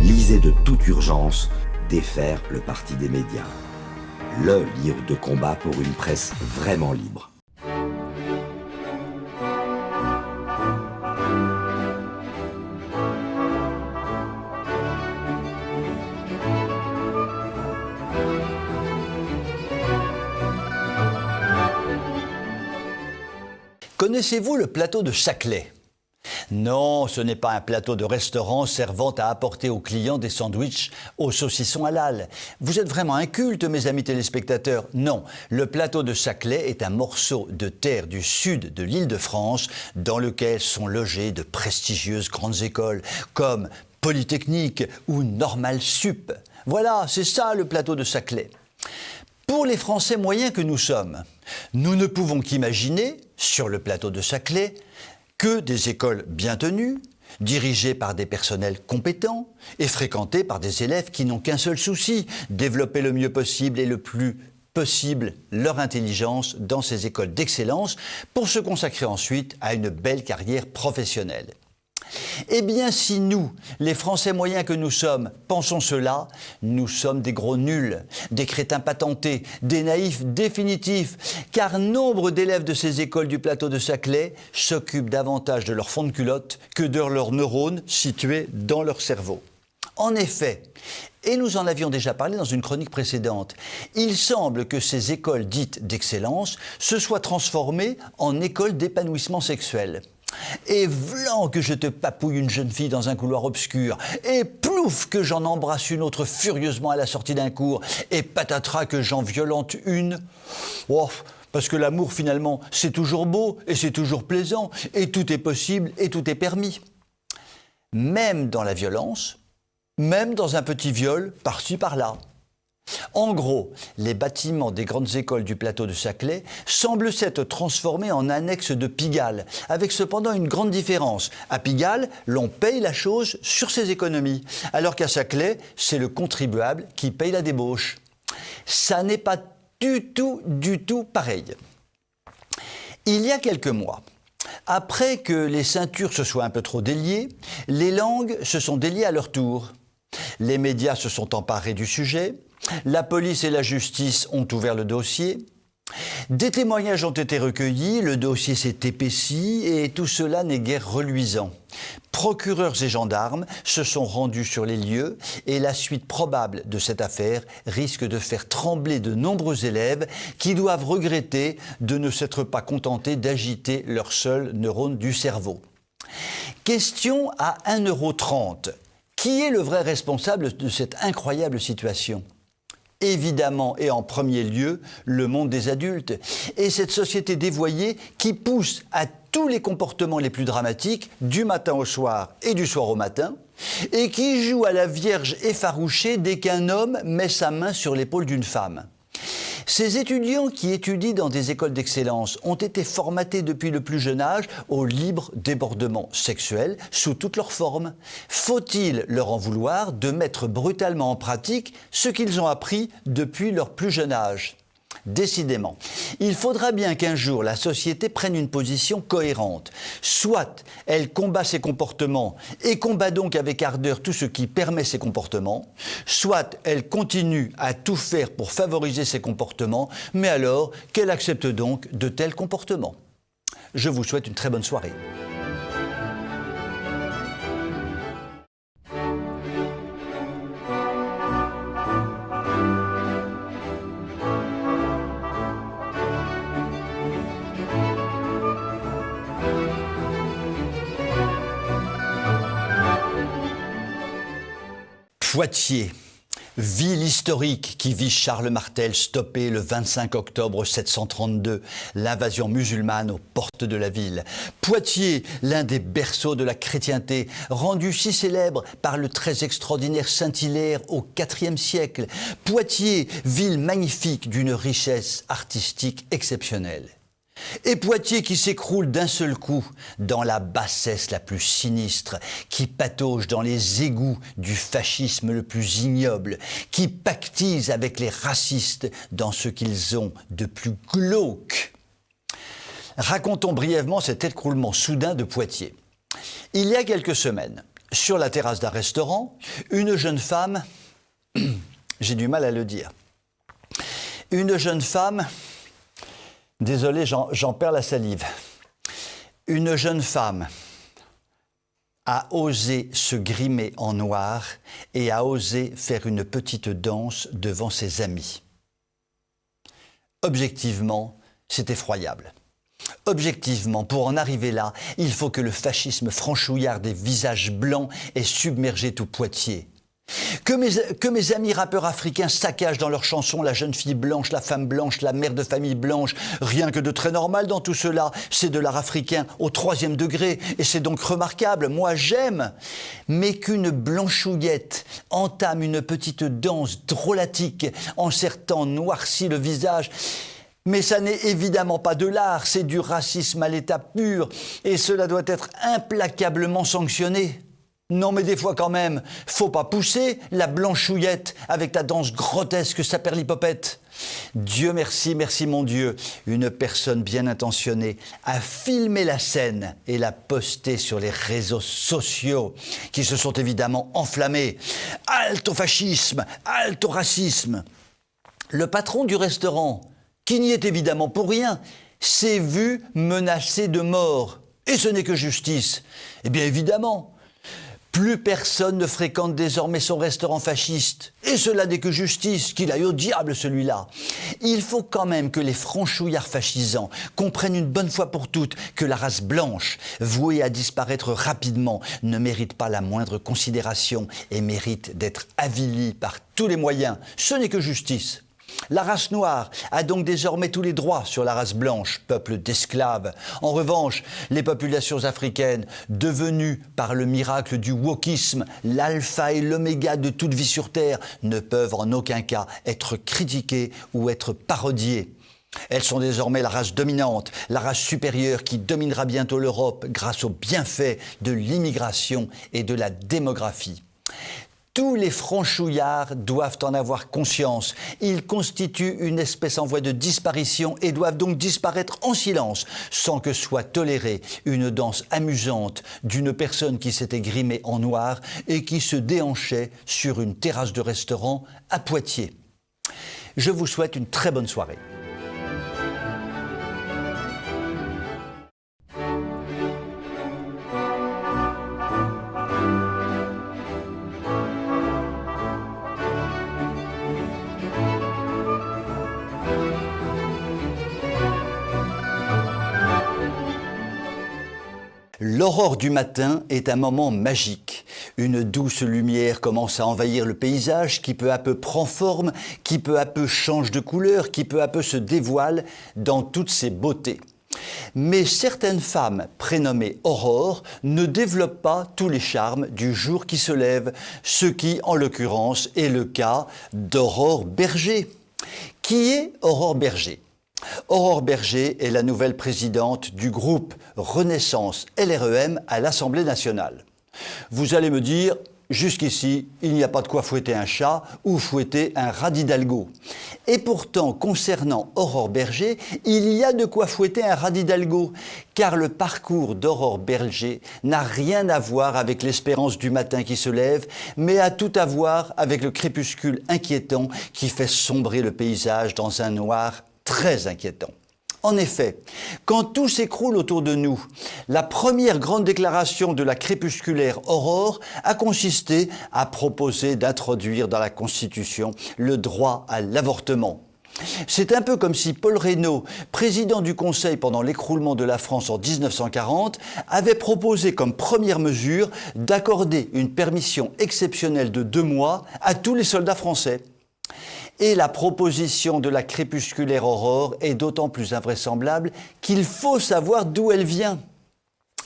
lisez de toute urgence Défaire le parti des médias. Le livre de combat pour une presse vraiment libre. Connaissez-vous le plateau de Châtelet ? Non, ce n'est pas un plateau de restaurant servant à apporter aux clients des sandwichs au saucisson halal. Vous êtes vraiment incultes, mes amis téléspectateurs. Non, le plateau de Châtelet est un morceau de terre du sud de l'Île-de-France dans lequel sont logées de prestigieuses grandes écoles comme Polytechnique ou Normal Sup. Voilà, c'est ça le plateau de Châtelet. Pour les Français moyens que nous sommes, nous ne pouvons qu'imaginer, sur le plateau de Châtelet, que des écoles bien tenues, dirigées par des personnels compétents et fréquentées par des élèves qui n'ont qu'un seul souci, développer le mieux possible et le plus possible leur intelligence dans ces écoles d'excellence pour se consacrer ensuite à une belle carrière professionnelle. Eh bien, si nous, les Français moyens que nous sommes, pensons cela, nous sommes des gros nuls, des crétins patentés, des naïfs définitifs, car nombre d'élèves de ces écoles du plateau de Châtelet s'occupent davantage de leur fond de culotte que de leurs neurones situés dans leur cerveau. En effet, et nous en avions déjà parlé dans une chronique précédente, il semble que ces écoles dites d'excellence se soient transformées en écoles d'épanouissement sexuel. Et v'lan que je te papouille une jeune fille dans un couloir obscur, et plouf que j'en embrasse une autre furieusement à la sortie d'un cours, et patatras que j'en violente une. Oh, parce que l'amour finalement c'est toujours beau et c'est toujours plaisant, et tout est possible et tout est permis. Même dans la violence, même dans un petit viol par-ci par-là. En gros, les bâtiments des grandes écoles du plateau de Châtelet semblent s'être transformés en annexes de Pigalle, avec cependant une grande différence. À Pigalle, l'on paye la chose sur ses économies, alors qu'à Châtelet, c'est le contribuable qui paye la débauche. Ça n'est pas du tout pareil. Il y a quelques mois, après que les ceintures se soient un peu trop déliées, les langues se sont déliées à leur tour. Les médias se sont emparés du sujet. La police et la justice ont ouvert le dossier. Des témoignages ont été recueillis, le dossier s'est épaissi et tout cela n'est guère reluisant. Procureurs et gendarmes se sont rendus sur les lieux et la suite probable de cette affaire risque de faire trembler de nombreux élèves qui doivent regretter de ne s'être pas contentés d'agiter leurs seuls neurones du cerveau. Question à 1,30 €. Qui est le vrai responsable de cette incroyable situation ? Évidemment et en premier lieu, le monde des adultes et cette société dévoyée qui pousse à tous les comportements les plus dramatiques du matin au soir et du soir au matin et qui joue à la vierge effarouchée dès qu'un homme met sa main sur l'épaule d'une femme. Ces étudiants qui étudient dans des écoles d'excellence ont été formatés depuis le plus jeune âge au libre débordement sexuel sous toutes leurs formes. Faut-il leur en vouloir de mettre brutalement en pratique ce qu'ils ont appris depuis leur plus jeune âge ? Décidément, il faudra bien qu'un jour la société prenne une position cohérente. Soit elle combat ces comportements et combat donc avec ardeur tout ce qui permet ces comportements, soit elle continue à tout faire pour favoriser ces comportements, mais alors qu'elle accepte donc de tels comportements. Je vous souhaite une très bonne soirée. Poitiers, ville historique qui vit Charles Martel stopper le 25 octobre 732 l'invasion musulmane aux portes de la ville. Poitiers, l'un des berceaux de la chrétienté, rendu si célèbre par le très extraordinaire Saint-Hilaire au IVe siècle. Poitiers, ville magnifique d'une richesse artistique exceptionnelle. Et Poitiers qui s'écroule d'un seul coup dans la bassesse la plus sinistre, qui patauge dans les égouts du fascisme le plus ignoble, qui pactise avec les racistes dans ce qu'ils ont de plus glauque. Racontons brièvement cet écroulement soudain de Poitiers. Il y a quelques semaines, sur la terrasse d'un restaurant, une jeune femme, j'ai du mal à le dire, une jeune femme, désolé, j'en perds la salive, une jeune femme a osé se grimer en noir et a osé faire une petite danse devant ses amis. Objectivement, c'est effroyable. Objectivement, pour en arriver là, il faut que le fascisme franchouillard des visages blancs ait submergé tout Poitiers. Que mes amis rappeurs africains saccagent dans leurs chansons la jeune fille blanche, la femme blanche, la mère de famille blanche, rien que de très normal dans tout cela, c'est de l'art africain au 3e degré, et c'est donc remarquable, moi j'aime. Mais qu'une blanchouillette entame une petite danse drôlatique en sertant noirci le visage, mais ça n'est évidemment pas de l'art, c'est du racisme à l'état pur, et cela doit être implacablement sanctionné. Non mais des fois quand même, faut pas pousser la blanchouillette avec ta danse grotesque saperlipopette. Dieu merci, merci mon Dieu, une personne bien intentionnée a filmé la scène et l'a postée sur les réseaux sociaux qui se sont évidemment enflammés. Halte au fascisme, halte au racisme. Le patron du restaurant, qui n'y est évidemment pour rien, s'est vu menacé de mort. Et ce n'est que justice. Eh bien évidemment. Plus personne ne fréquente désormais son restaurant fasciste. Et cela n'est que justice, qu'il aille au diable celui-là. Il faut quand même que les franchouillards fascisants comprennent une bonne fois pour toutes que la race blanche, vouée à disparaître rapidement, ne mérite pas la moindre considération et mérite d'être avilie par tous les moyens. Ce n'est que justice. La race noire a donc désormais tous les droits sur la race blanche, peuple d'esclaves. En revanche, les populations africaines, devenues par le miracle du wokisme l'alpha et l'oméga de toute vie sur Terre, ne peuvent en aucun cas être critiquées ou être parodiées. Elles sont désormais la race dominante, la race supérieure qui dominera bientôt l'Europe grâce aux bienfaits de l'immigration et de la démographie. Tous les franchouillards doivent en avoir conscience. Ils constituent une espèce en voie de disparition et doivent donc disparaître en silence, sans que soit tolérée une danse amusante d'une personne qui s'était grimée en noir et qui se déhanchait sur une terrasse de restaurant à Poitiers. Je vous souhaite une très bonne soirée. L'aurore du matin est un moment magique. Une douce lumière commence à envahir le paysage qui peu à peu prend forme, qui peu à peu change de couleur, qui peu à peu se dévoile dans toutes ses beautés. Mais certaines femmes prénommées Aurore ne développent pas tous les charmes du jour qui se lève, ce qui, en l'occurrence, est le cas d'Aurore Bergé. Qui est Aurore Bergé ? Aurore Bergé est la nouvelle présidente du groupe Renaissance LREM à l'Assemblée nationale. Vous allez me dire, jusqu'ici, il n'y a pas de quoi fouetter un chat ou fouetter un rat d'Hidalgo. Et pourtant, concernant Aurore Bergé, il y a de quoi fouetter un rat d'Hidalgo, car le parcours d'Aurore Bergé n'a rien à voir avec l'espérance du matin qui se lève, mais a tout à voir avec le crépuscule inquiétant qui fait sombrer le paysage dans un noir très inquiétant. En effet, quand tout s'écroule autour de nous, la première grande déclaration de la crépusculaire Aurore a consisté à proposer d'introduire dans la Constitution le droit à l'avortement. C'est un peu comme si Paul Reynaud, président du Conseil pendant l'écroulement de la France en 1940, avait proposé comme première mesure d'accorder une permission exceptionnelle de 2 mois à tous les soldats français. Et la proposition de la crépusculaire Aurore est d'autant plus invraisemblable qu'il faut savoir d'où elle vient.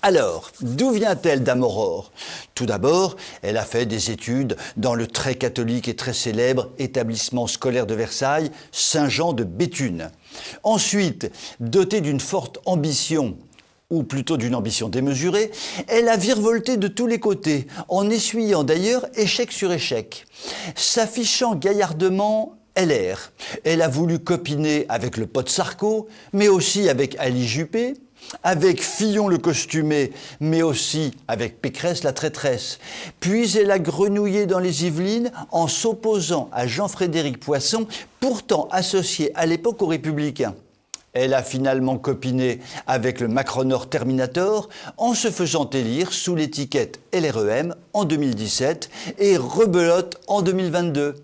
Alors, d'où vient-elle, Dame Aurore ? Tout d'abord, elle a fait des études dans le très catholique et très célèbre établissement scolaire de Versailles, Saint-Jean de Béthune. Ensuite, dotée d'une forte ambition, ou plutôt d'une ambition démesurée, elle a virevolté de tous les côtés, en essuyant d'ailleurs échec sur échec. S'affichant gaillardement LR, elle a voulu copiner avec le pote Sarko, mais aussi avec Ali Juppé. avec Fillon le costumé, mais aussi avec Pécresse la traîtresse. Puis elle a grenouillé dans les Yvelines en s'opposant à Jean-Frédéric Poisson, pourtant associé à l'époque aux Républicains. Elle a finalement copiné avec le Macronor Terminator en se faisant élire sous l'étiquette LREM en 2017 et rebelote en 2022.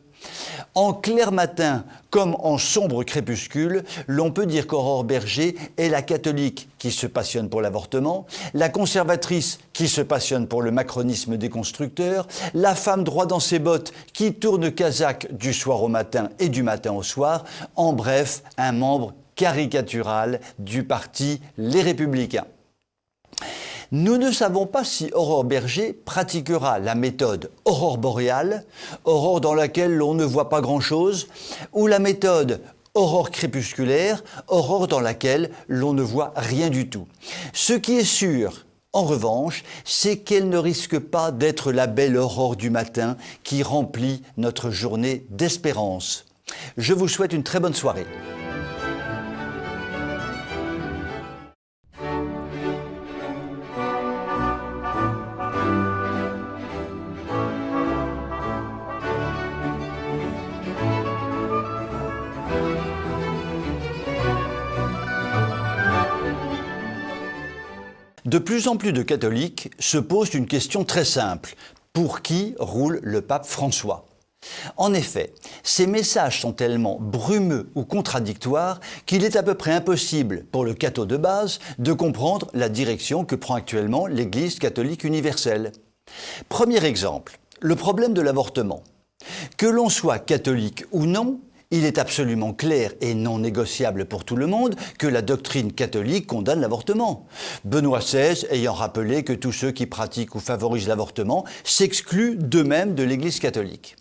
En clair matin comme en sombre crépuscule, l'on peut dire qu'Aurore Bergé est la catholique qui se passionne pour l'avortement, la conservatrice qui se passionne pour le macronisme déconstructeur, la femme droit dans ses bottes qui tourne Kazakh du soir au matin et du matin au soir, en bref, un membre caricatural du parti Les Républicains. Nous ne savons pas si Aurore Bergé pratiquera la méthode aurore boréale, aurore dans laquelle l'on ne voit pas grand-chose, ou la méthode aurore crépusculaire, aurore dans laquelle l'on ne voit rien du tout. Ce qui est sûr, en revanche, c'est qu'elle ne risque pas d'être la belle aurore du matin qui remplit notre journée d'espérance. Je vous souhaite une très bonne soirée. De plus en plus de catholiques se posent une question très simple. Pour qui roule le pape François ? En effet, ces messages sont tellement brumeux ou contradictoires qu'il est à peu près impossible pour le catho de base de comprendre la direction que prend actuellement l'Église catholique universelle. Premier exemple, le problème de l'avortement. Que l'on soit catholique ou non, il est absolument clair et non négociable pour tout le monde que la doctrine catholique condamne l'avortement. Benoît XVI ayant rappelé que tous ceux qui pratiquent ou favorisent l'avortement s'excluent d'eux-mêmes de l'Église catholique.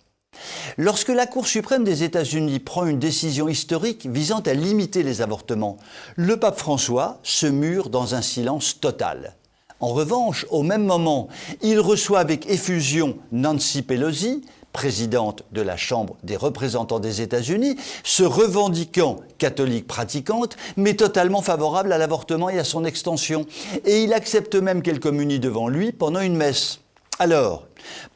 Lorsque la Cour suprême des États-Unis prend une décision historique visant à limiter les avortements, le pape François se mure dans un silence total. En revanche, au même moment, il reçoit avec effusion Nancy Pelosi, présidente de la Chambre des représentants des États-Unis, se revendiquant catholique pratiquante, mais totalement favorable à l'avortement et à son extension. Et il accepte même qu'elle communie devant lui pendant une messe. Alors,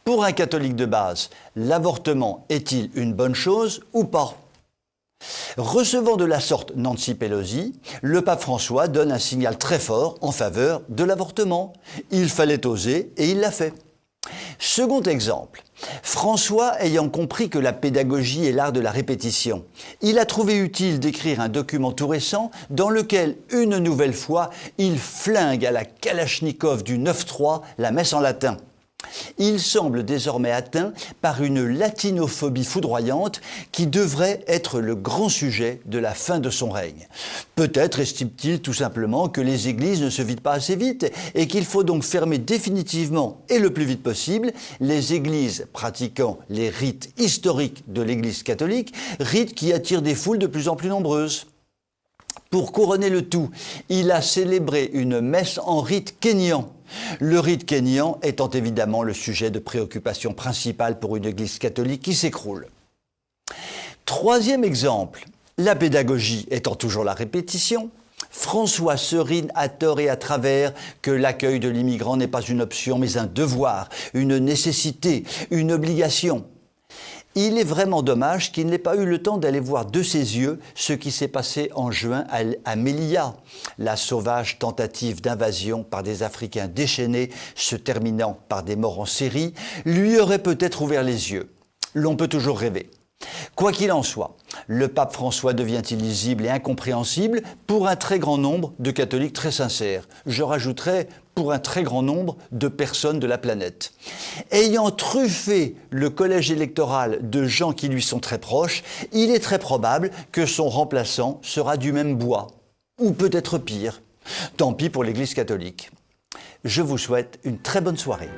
pour un catholique de base, l'avortement est-il une bonne chose ou pas ? Recevant de la sorte Nancy Pelosi, le pape François donne un signal très fort en faveur de l'avortement. Il fallait oser et il l'a fait. Second exemple, François ayant compris que la pédagogie est l'art de la répétition, il a trouvé utile d'écrire un document tout récent dans lequel, une nouvelle fois, il flingue à la Kalachnikov du 9-3 la messe en latin. Il semble désormais atteint par une latinophobie foudroyante qui devrait être le grand sujet de la fin de son règne. Peut-être estime-t-il tout simplement que les églises ne se vident pas assez vite et qu'il faut donc fermer définitivement et le plus vite possible les églises pratiquant les rites historiques de l'Église catholique, rites qui attirent des foules de plus en plus nombreuses. Pour couronner le tout, il a célébré une messe en rite kényan. Le rite kényan étant évidemment le sujet de préoccupation principale pour une église catholique qui s'écroule. Troisième exemple, la pédagogie étant toujours la répétition, François serine à tort et à travers que l'accueil de l'immigrant n'est pas une option mais un devoir, une nécessité, une obligation. Il est vraiment dommage qu'il n'ait pas eu le temps d'aller voir de ses yeux ce qui s'est passé en juin à Melilla, la sauvage tentative d'invasion par des Africains déchaînés se terminant par des morts en série, lui aurait peut-être ouvert les yeux. L'on peut toujours rêver. Quoi qu'il en soit, le pape François devient illisible et incompréhensible pour un très grand nombre de catholiques très sincères. Je rajouterais pour un très grand nombre de personnes de la planète. Ayant truffé le collège électoral de gens qui lui sont très proches, il est très probable que son remplaçant sera du même bois, ou peut-être pire. Tant pis pour l'Église catholique. Je vous souhaite une très bonne soirée.